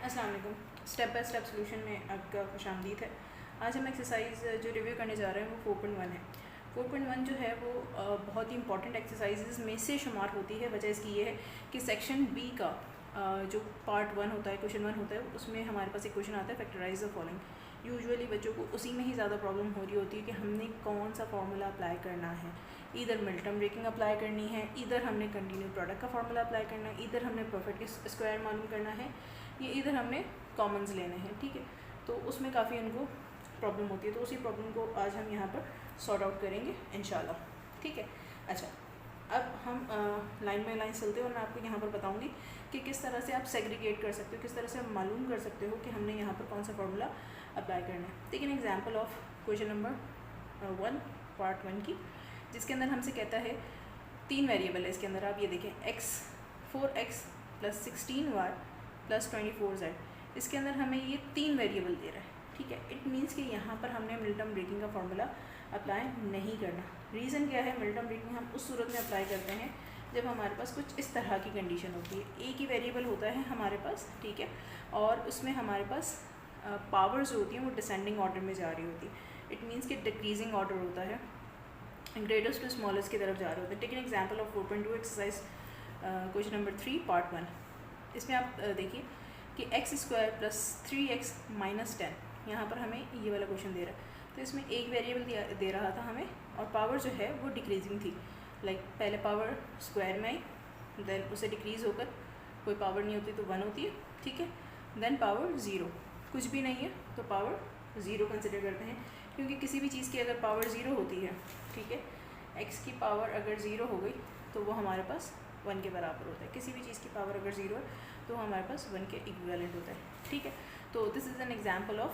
अस्सलाम वालेकुम। Step by step solution में आपका खुशामदीद है। आज हम एक्सरसाइज जो रिव्यू करने जा रहे हैं वो 4.1 है। 4.1 जो है वो बहुत ही इंपॉर्टेंट एक्सरसाइजेज में से शुमार होती है। वजह इसकी ये है कि सेक्शन बी का जो पार्ट 1 होता है, क्वेश्चन 1 होता है, उसमें हमारे पास एक क्वेश्चन आता है फैक्टराइज द फॉलोइंग। यूजुअली बच्चों को उसी में ही ज़्यादा प्रॉब्लम हो रही होती है कि हमने कौन सा फार्मूला अप्लाई करना है। इधर मिल्टन ब्रेकिंग अप्लाई करनी है, इधर हमने कंटिन्यू प्रोडक्ट का फार्मूला अप्लाई करना है, इधर हमने परफेक्ट स्क्वायर मालूम करना है, ये इधर हमने कॉमन्स लेने हैं। ठीक है, तो उसमें काफ़ी उनको प्रॉब्लम होती है, तो उसी प्रॉब्लम को आज हम यहाँ पर सॉर्ट आउट करेंगे इंशाल्लाह। ठीक है, अच्छा अब हम लाइन बाई लाइन चलते हैं और मैं आपको यहाँ पर बताऊँगी कि किस तरह से आप सेग्रीगेट कर सकते हो, किस तरह से आप मालूम कर सकते हो कि हमने यहाँ पर कौन सा फार्मूला अप्लाई करना है। ठीक है, example of question number 1 part 1 की, जिसके अंदर हमसे कहता है 3 वेरिएबल है इसके अंदर। आप ये देखें x 4x + 16y + 24z, इसके अंदर हमें ये 3 वेरिएबल दे रहा है। ठीक है, इट मीन्स कि यहाँ पर हमने मिल्टन ब्रेकिंग का फार्मूला अप्लाई नहीं करना। रीज़न क्या है, मिल्टन ब्रेकिंग हम उस सूरत में अप्लाई करते हैं जब हमारे पास कुछ इस तरह की कंडीशन होती है। एक ही वेरिएबल होता है हमारे पास, ठीक है, और उसमें हमारे पास पावर्स जो होती हैं वो डिसेंडिंग ऑर्डर में जा रही होती है। इट मीन्स कि डिक्रीजिंग ऑर्डर होता है, ग्रेटेस्ट टू स्मॉलेस्ट की तरफ जा रहे होते हैं। Take an example of 4.2 exercise question number 3 part 1। इसमें आप देखिए कि x² + 3x - 10, यहाँ पर हमें ये वाला क्वेश्चन दे रहा है। तो इसमें एक वेरिएबल दे रहा था हमें, और पावर जो है वो डिक्रीजिंग थी। लाइक पहले पावर स्क्वायर में आई, देन उसे डिक्रीज़ होकर कोई पावर नहीं होती तो 1 होती है। ठीक है, देन पावर 0, कुछ भी नहीं है तो पावर 0 कंसिडर करते हैं, क्योंकि किसी भी चीज़ की अगर पावर 0 होती है, ठीक है, x की पावर अगर 0 हो गई तो वो हमारे पास 1 के बराबर होता है। किसी भी चीज़ की पावर अगर 0 है तो हमारे पास 1 के इक्विवेलेंट होता है। ठीक है, तो this is an example of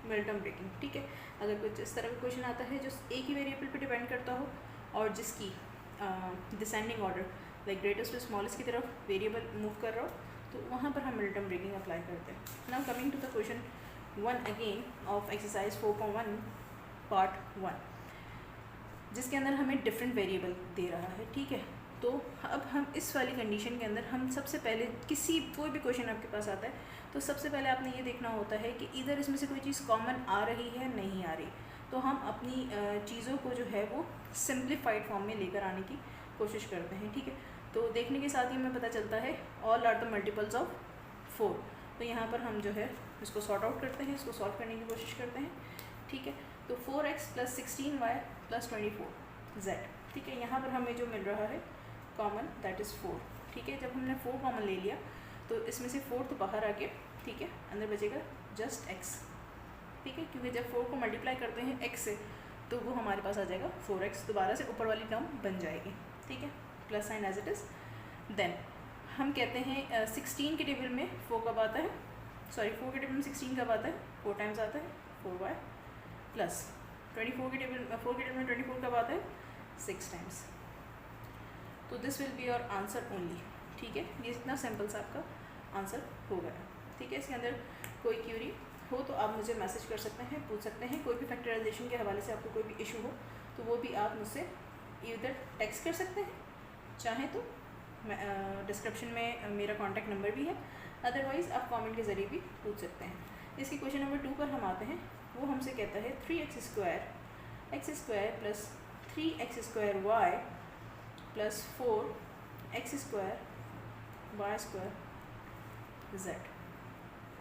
middle term breaking. ठीक है, अगर कुछ इस तरह का क्वेश्चन आता है जो एक ही वेरिएबल पे डिपेंड करता हो और जिसकी descending order like greatest to smallest की तरफ वेरिएबल मूव कर रहा हो, तो वहाँ पर हम मिल्टन ब्रेकिंग अप्लाई करते हैं। Now coming to the question 1 again of exercise 4.1 part 1, जिसके अंदर हमें डिफरेंट वेरिएबल दे रहा है। ठीक है, तो अब हम इस वाली कंडीशन के अंदर हम सबसे पहले कोई भी क्वेश्चन आपके पास आता है तो सबसे पहले आपने ये देखना होता है कि इधर इसमें से कोई चीज़ कॉमन आ रही है नहीं आ रही। तो हम अपनी चीज़ों को जो है वो सिंप्लीफाइड फॉर्म में लेकर आने की कोशिश करते हैं। ठीक है, तो देखने के साथ ही हमें पता चलता है all are the multiples of 4। तो यहाँ पर हम जो है इसको सॉर्ट आउट करते हैं, इसको सॉल्व करने की कोशिश करते हैं। ठीक है, तो 4x + 16y + 24z। ठीक है, यहाँ पर हमें जो मिल रहा है कॉमन, दैट इज़ 4। ठीक है, जब हमने 4 कॉमन ले लिया तो इसमें से 4 तो बाहर आ गया। ठीक है, अंदर बचेगा जस्ट x। ठीक है, क्योंकि जब 4 को मल्टीप्लाई करते हैं x से तो वो हमारे पास आ जाएगा 4x, दोबारा से ऊपर वाली टर्म बन जाएगी। ठीक है, plus sign as it is. Then हम कहते हैं 16 के टेबल में 4 कब आता है, सॉरी 4 के टेबल में 16 कब आता है, 4 टाइम्स आता है 4y, प्लस 4 के टेबल में 24 कब आता है, 6 टाइम्स। तो this will be your answer only. ठीक है, ये इतना सिंपल सा आपका आंसर हो गया। ठीक है, इसके अंदर कोई क्यूरी हो तो आप मुझे मैसेज कर सकते हैं, पूछ सकते हैं। कोई भी फैक्टराइजेशन के हवाले से आपको कोई भी इशू हो तो वो भी आप मुझसे इधर टेक्स्ट कर सकते हैं, चाहें तो डिस्क्रिप्शन में मेरा कॉन्टैक्ट नंबर भी है, अदरवाइज़ आप कमेंट के ज़रिए भी पूछ सकते हैं। इसकी क्वेश्चन नंबर 2 पर हम आते हैं। वो हमसे कहता है 3x² + 3x² y + 4x² y² z।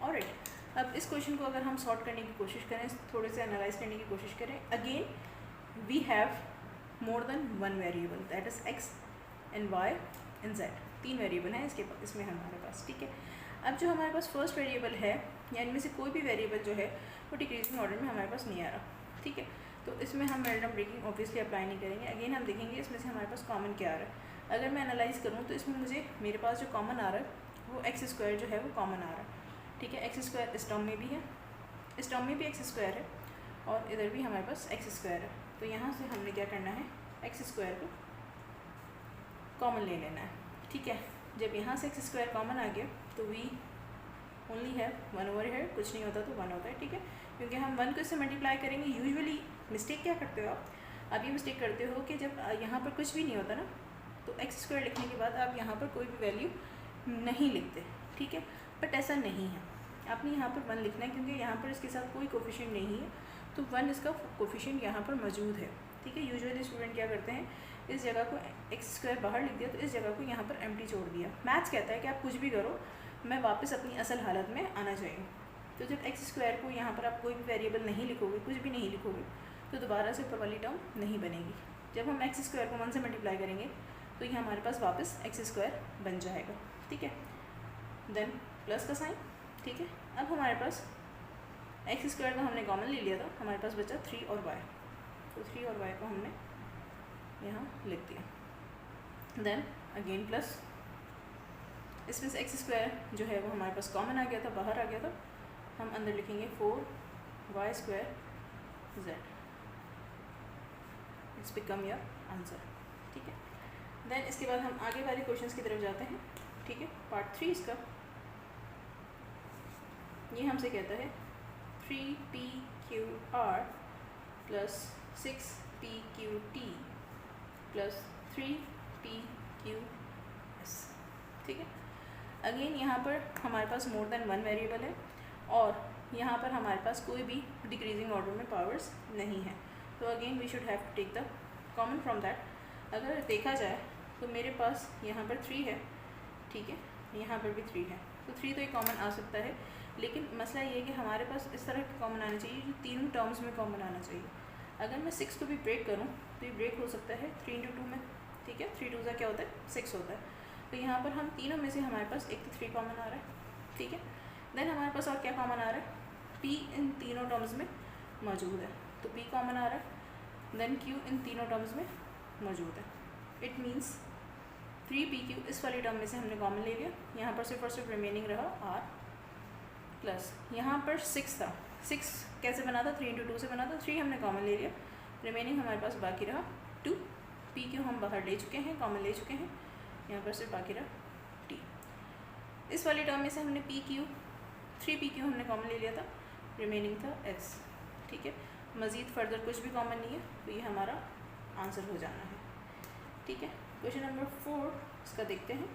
Alright, अब इस क्वेश्चन को अगर हम सॉर्ट करने की कोशिश करें, थोड़े से एनालाइज करने की कोशिश करें, again we have more than 1 variable, that is x and y and z। 3 variable हैं इसमें हमारे पास। ठीक है, अब जो हमारे पास फर्स्ट वेरिएबल है या इनमें से कोई भी वेरिएबल जो है वो डिक्रीजिंग ऑर्डर में हमारे पास नहीं आ रहा। ठीक है, तो इसमें हम मिल्टन ब्रेकिंग ऑब्वियसली अप्लाई नहीं करेंगे। अगेन हम देखेंगे इसमें से हमारे पास कॉमन क्या आ रहा है। अगर मैं एनालाइज करूँ तो इसमें मेरे पास जो कॉमन आ रहा है वो x² जो है वो कॉमन आ रहा है। ठीक है, x² इस टर्म में भी है, इस टर्म में भी x² है, और इधर भी हमारे पास x² है। तो यहाँ से हमने क्या करना है, x² को कॉमन ले लेना है। ठीक है, जब यहाँ से x² कॉमन आ गया तो वी ओनली है 1 ओवर है, कुछ नहीं होता तो 1 होता है। ठीक है, क्योंकि हम 1 को इससे मल्टीप्लाई करेंगे। यूजुअली मिस्टेक क्या करते हो आप ये मिस्टेक करते हो कि जब यहाँ पर कुछ भी नहीं होता ना तो x² लिखने के बाद आप यहाँ पर कोई भी वैल्यू नहीं लिखते। ठीक है, बट ऐसा नहीं है। आपने यहाँ पर 1 लिखना है क्योंकि यहाँ पर इसके साथ कोई कोफिशिएंट नहीं है, तो 1 इसका कोफिशिएंट यहाँ पर मौजूद है। ठीक है, यूजुअली स्टूडेंट क्या करते हैं, इस जगह को x² बाहर लिख दिया, तो इस जगह को यहाँ पर एम्प्टी छोड़ दिया। मैथ्स कहता है कि आप कुछ भी करो, मैं वापस अपनी असल हालत में आना चाहिए। तो जब x² को यहाँ पर आप कोई भी वेरिएबल नहीं लिखोगे, कुछ भी नहीं लिखोगे, तो दोबारा से ऊपर वाली टर्म नहीं बनेगी। जब हम x² को 1 से मल्टीप्लाई करेंगे तो ये हमारे पास वापस x² बन जाएगा। ठीक है, देन प्लस का साइन। ठीक है, अब हमारे पास x² को हमने कॉमन ले लिया था, हमारे पास बचा 3 और y, तो 3 और y को हमने यहाँ लिख दिया। देन अगेन प्लस, इसमें से x² जो है वो हमारे पास कॉमन आ गया था, बाहर आ गया था, हम अंदर लिखेंगे 4y² z। It's become your answer. ठीक है, देन इसके बाद हम आगे वाले क्वेश्चंस की तरफ जाते हैं। ठीक है, पार्ट 3 इसका, ये हमसे कहता है 3pqr plus 6pqt plus 3pqs। ठीक है, अगेन यहाँ पर हमारे पास मोर देन 1 वेरिएबल है और यहाँ पर हमारे पास कोई भी डिक्रीजिंग ऑर्डर में पावर्स नहीं है, तो again we should have to take the common from that. अगर देखा जाए तो मेरे पास यहाँ पर 3 है, ठीक है, यहाँ पर भी 3 है, तो 3 तो एक कॉमन आ सकता है, लेकिन मसला ये है कि हमारे पास इस तरह के कॉमन आना चाहिए जो तीनों टर्म्स में कॉमन आना चाहिए। अगर मैं 6 को भी ब्रेक करूँ तो ये ब्रेक हो सकता है 3 × 2 में। ठीक है, 3 2 क्या होता है 6 होता है, तो यहाँ पर हम तीनों में से हमारे पास एक तो 3 कॉमन आ रहा है। ठीक है, देन हमारे पास और क्या कॉमन आ रहा है, p इन तीनों टर्म्स में मौजूद है, तो p कॉमन आ रहा है, देन q इन तीनों टर्म्स में मौजूद है। इट मीन्स 3pq इस वाली टर्म में से हमने कॉमन ले लिया, यहाँ पर सिर्फ और सिर्फ रिमेनिंग रहा r प्लस यहाँ पर 6 था, 6 कैसे बना था, 3 × 2 से बना था, 3 हमने कॉमन ले लिया, रिमेनिंग हमारे पास बाकी रहा 2, pq हम बाहर ले चुके हैं, कॉमन ले चुके हैं, यहाँ पर सिर्फ बाकी रहा t। इस वाली टर्म में से हमने pq 3pq हमने कॉमन ले लिया था, रिमेनिंग था s। ठीक है, मज़ीद फर्दर कुछ भी कॉमन नहीं है, तो ये हमारा आंसर हो जाना है। ठीक है, क्वेश्चन नंबर 4 इसका देखते हैं।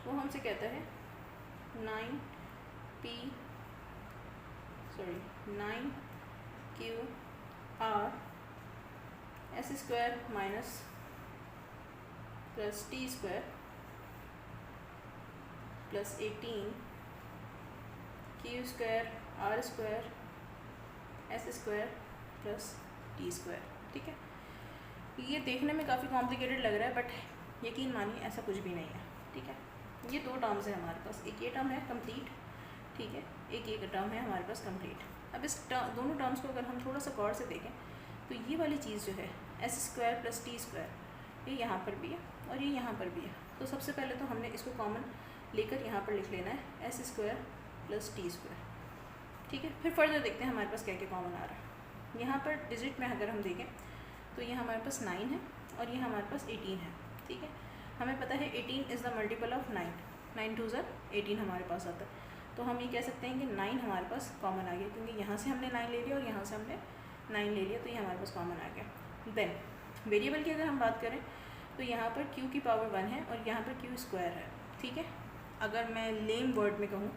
वो हमसे कहता है 9qr s² minus plus t² plus 18 q² r² s² plus t²। ठीक है, ये देखने में काफ़ी कॉम्प्लिकेटेड लग रहा है, बट यकीन मानिए ऐसा कुछ भी नहीं है। ठीक है, ये 2 टर्म्स है हमारे पास, एक ये टर्म है कंप्लीट, ठीक है, एक ये टर्म है हमारे पास कंप्लीट। अब इस दोनों टर्म्स को अगर हम थोड़ा सा गौर से देखें तो ये वाली चीज़ जो है s² प्लस t², ये यहाँ पर भी है और ये यहाँ पर भी है, तो सबसे पहले तो हमने इसको कॉमन लेकर यहाँ पर लिख लेना है s² प्लस t²। ठीक है, फिर फर्दर देखते हैं हमारे पास क्या क्या कॉमन आ रहा है। यहाँ पर डिजिट में अगर हम देखें तो ये हमारे पास 9 है और ये हमारे पास 18 है। ठीक है, हमें पता है 18 इज़ द मल्टीपल ऑफ 9, 9 2 18 हमारे पास आता है, तो हम ये कह सकते हैं कि 9 हमारे पास कॉमन आ गया, क्योंकि यहाँ से हमने 9 ले लिया और यहाँ से हमने 9 ले लिया, तो ये हमारे पास कॉमन आ गया। देन वेरिएबल की अगर हम बात करें तो यहाँ पर q की पावर 1 है और यहाँ पर q² है। ठीक है, अगर मैं लेम वर्ड में कहूँ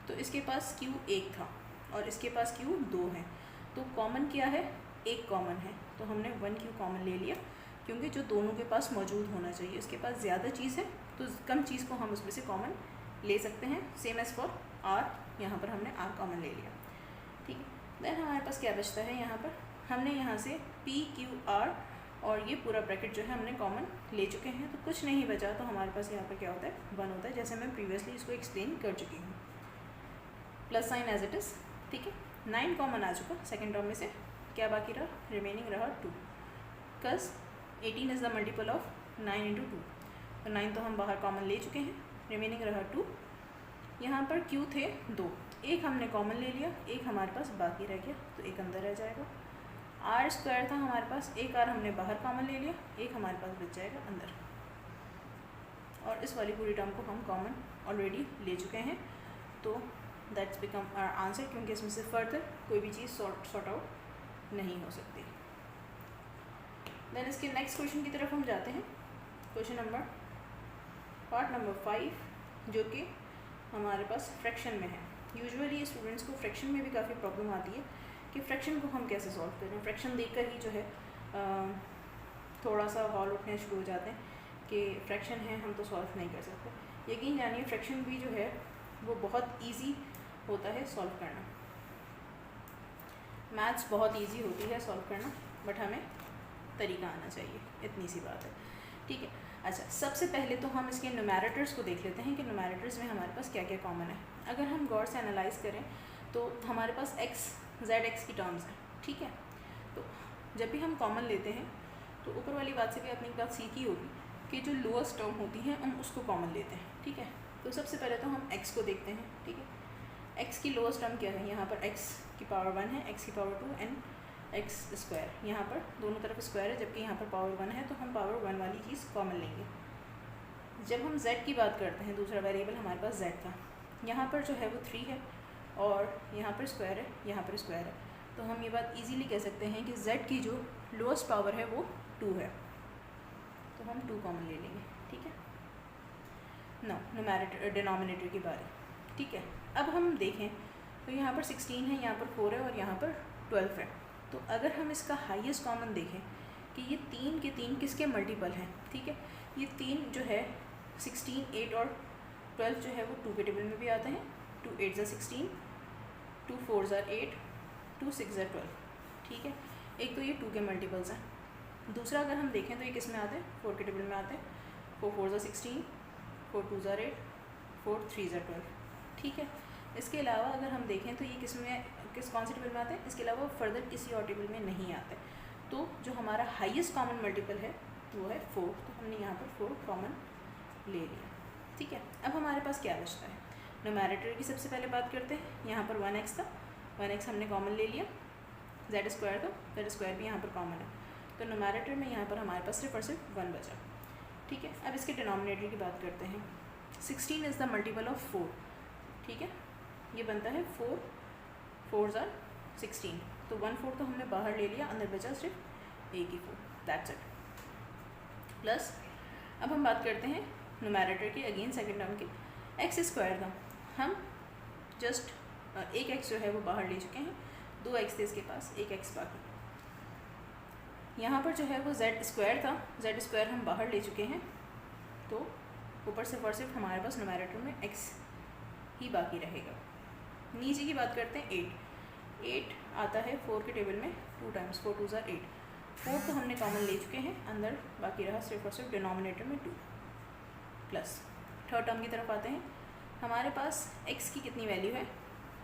तो इसके पास q 1 था और इसके पास q 2 है, तो कॉमन क्या है, एक कॉमन है, तो हमने 1q कॉमन ले लिया, क्योंकि जो दोनों के पास मौजूद होना चाहिए, उसके पास ज़्यादा चीज़ है तो कम चीज़ को हम उसमें से कॉमन ले सकते हैं। सेम एज़ फॉर r, यहाँ पर हमने r कॉमन ले लिया। ठीक है, देन हमारे पास क्या बचता है, यहाँ पर हमने यहाँ से pqr और ये पूरा ब्रैकेट जो है हमने कॉमन ले चुके हैं, तो कुछ नहीं बचा, तो हमारे पास यहाँ पर क्या होता है 1 होता है, जैसे मैं प्रीवियसली इसको एक्सप्लेन कर चुकी हूँ। Plus sign as it is. ठीक है, 9 कॉमन आ चुका, सेकेंड टर्म में से क्या बाकी रहा, रिमेनिंग रहा 2, because 18 is the multiple of 9 × 2, तो 9 तो हम बाहर कॉमन ले चुके हैं, रिमेनिंग रहा 2। यहाँ पर q थे 2, एक हमने कॉमन ले लिया, एक हमारे पास बाकी रह गया, तो एक अंदर रह जाएगा। r² था हमारे पास, एक r हमने बाहर कॉमन ले लिया, एक हमारे पास बच जाएगा अंदर, और इस वाली पूरी टर्म को हम कॉमन ऑलरेडी ले चुके हैं, तो दैट्स बिकम आवर आंसर, क्योंकि इसमें से फर्दर कोई भी चीज़ सॉर्ट आउट नहीं हो सकती। देन इसके नेक्स्ट क्वेश्चन की तरफ हम जाते हैं, क्वेश्चन नंबर पार्ट नंबर 5, जो कि हमारे पास फ्रैक्शन में है। यूजुअली स्टूडेंट्स को फ्रैक्शन में भी काफ़ी प्रॉब्लम आती है कि फ्रैक्शन को हम कैसे सॉल्व करें। फ्रैक्शन देखकर ही जो है थोड़ा सा हॉल उठने शुरू हो जाते हैं कि फ्रैक्शन है, हम तो सॉल्व नहीं कर सकते। यकीन जानिए फ्रैक्शन भी जो है वो बहुत इजी होता है सॉल्व करना। मैथ्स बहुत इजी होती है सॉल्व करना, बट हमें तरीका आना चाहिए, इतनी सी बात है। ठीक है, अच्छा सबसे पहले तो हम इसके न्यूमैरेटर्स को देख लेते हैं कि न्यूमैरेटर्स में हमारे पास क्या क्या कॉमन है। अगर हम गौर से एनालाइज करें तो हमारे पास एक्स जेड एक्स की टर्म्स हैं। ठीक है, तो जब भी हम कॉमन लेते हैं तो ऊपर वाली बात से भी आपने एक बात सीखी होगी कि जो लोअस्ट टर्म होती है हम उसको कॉमन लेते हैं। ठीक है, तो सबसे पहले तो हम एक्स को देखते हैं। ठीक है, एक्स की लोअस्ट टर्म क्या है, यहाँ पर एक्स की पावर 1 है, एक्स की पावर 2 एंड एक्स स्क्वायर। यहाँ पर दोनों तरफ स्क्वायर है, जबकि यहाँ पर पावर 1 है, तो हम पावर 1 वाली चीज़ कॉमन लेंगे। जब हम z की बात करते हैं, दूसरा वेरिएबल हमारे पास z था, यहाँ पर जो है वो 3 है और यहाँ पर स्क्वायर है, यहाँ पर स्क्वायर है, तो हम ये बात इजीली कह सकते हैं कि z की जो लोएस्ट पावर है वो 2 है, तो हम 2 कॉमन ले लेंगे। ठीक है, न्यूमैरेटर डिनोमिनेटर की बारी। ठीक है, अब हम देखें तो यहाँ पर 16 है, यहाँ पर 4 है और यहाँ पर 12 है। तो अगर हम इसका हाईएस्ट कॉमन देखें कि ये 3 के 3 किसके मल्टीपल हैं। ठीक है, ये 3 जो है 16, 8 और 12 जो है वो 2 के टेबल में भी आते हैं। 2 8 ज़ा 16, 2 4 ज़ा 8, 2 6 ज़ा 12। ठीक है, एक तो ये 2 के मल्टीपल्स हैं। दूसरा अगर हम देखें तो ये किस में आते हैं, 4 के टेबल में आते हैं। 4 4 ज़ा 16, 4 2 ज़ा 8, 4 3 ज़ा 12। ठीक है, इसके अलावा अगर हम देखें तो ये किस कौन से टेबल में आते हैं, इसके अलावा फर्दर किसी और टेबल में नहीं आते। तो जो हमारा हाईएस्ट कॉमन मल्टीपल है वो है 4, तो हमने यहाँ पर 4 कॉमन ले लिया। ठीक है, अब हमारे पास क्या बचता है, न्यूमैरेटर की सबसे पहले बात करते हैं। यहाँ पर 1x था, 1x हमने कॉमन ले लिया। जेड स्क्वायर था, जेड स्क्वायर भी यहाँ पर कॉमन है, तो न्यूमैरेटर में यहाँ पर हमारे पास सिर्फ और सिर्फ 1 बचा। ठीक है, अब इसके डिनोमिनेटर की बात करते हैं। 16 इज़ द मल्टीपल ऑफ 4। ठीक है, ये बनता है 4 4 ज़ा 16, तो 1 4 तो हमने बाहर ले लिया, अंदर बचा सिर्फ एक ही 4, दैट्स इट। प्लस अब हम बात करते हैं न्यूमैरेटर की, अगेन सेकंड टर्म की। एक्स स्क्वायर था, हम जस्ट एक एक्स जो है वो बाहर ले चुके हैं, 2 एक्स थे इसके पास, एक एक्स बाकी। यहाँ पर जो है वो जेड स्क्वायर था, जेड स्क्वायर हम बाहर ले चुके हैं, तो ऊपर से और सिर्फ हमारे पास न्यूमैरेटर में एक्स ही बाकी रहेगा। नीचे की बात करते हैं 8। 8 आता है 4 के टेबल में 2 टाइम्स, 4 2 ज़ा 8। 4 तो हमने कॉमन ले चुके हैं, अंदर बाकी रहा सिर्फ और सिर्फ डिनोमिनेटर में 2। प्लस थर्ड टर्म की तरफ आते हैं। हमारे पास x की कितनी वैल्यू है,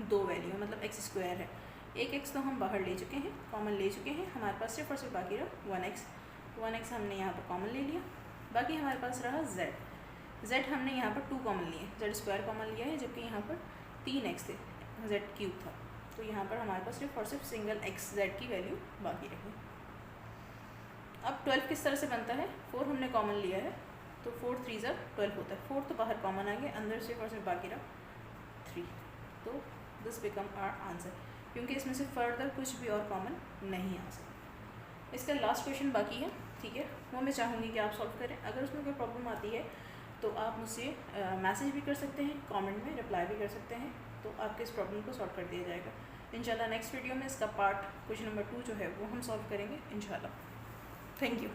2 वैल्यू है, मतलब x स्क्वायर है। एक x तो हम बाहर ले चुके हैं, कॉमन ले चुके हैं, हमारे पास सिर्फ और सिर्फ बाकी रहा 1x। 1x हमने यहाँ पर कॉमन ले लिया, बाकी हमारे पास रहा z हमने यहाँ पर 2 कॉमन लिए, z स्क्वायर कॉमन लिया है, जबकि यहाँ पर 3x थे, z क्यूब था, तो यहाँ पर हमारे पास सिर्फ और सिर्फ सिंगल x z की वैल्यू बाकी रही। अब 12 किस तरह से बनता है, 4 हमने कॉमन लिया है, तो 4 3 ज़ा 12 होता है। 4 तो बाहर कॉमन आ गया, अंदर सिर्फ और सिर्फ बाकी रहा 3, तो दिस बिकम आवर आंसर, क्योंकि इसमें से फर्दर कुछ भी और कॉमन नहीं आ सकता। इसका लास्ट क्वेश्चन बाकी है, ठीक है, वो मैं चाहूँगी कि आप सॉल्व करें। अगर उसमें कोई प्रॉब्लम आती है तो आप मुझसे मैसेज भी कर सकते हैं, कमेंट में रिप्लाई भी कर सकते हैं, तो आपके इस प्रॉब्लम को सॉल्व कर दिया जाएगा इंशाल्लाह। नेक्स्ट वीडियो में इसका पार्ट क्वेश्चन नंबर 2 जो है वो हम सॉल्व करेंगे इंशाल्लाह। Thank you.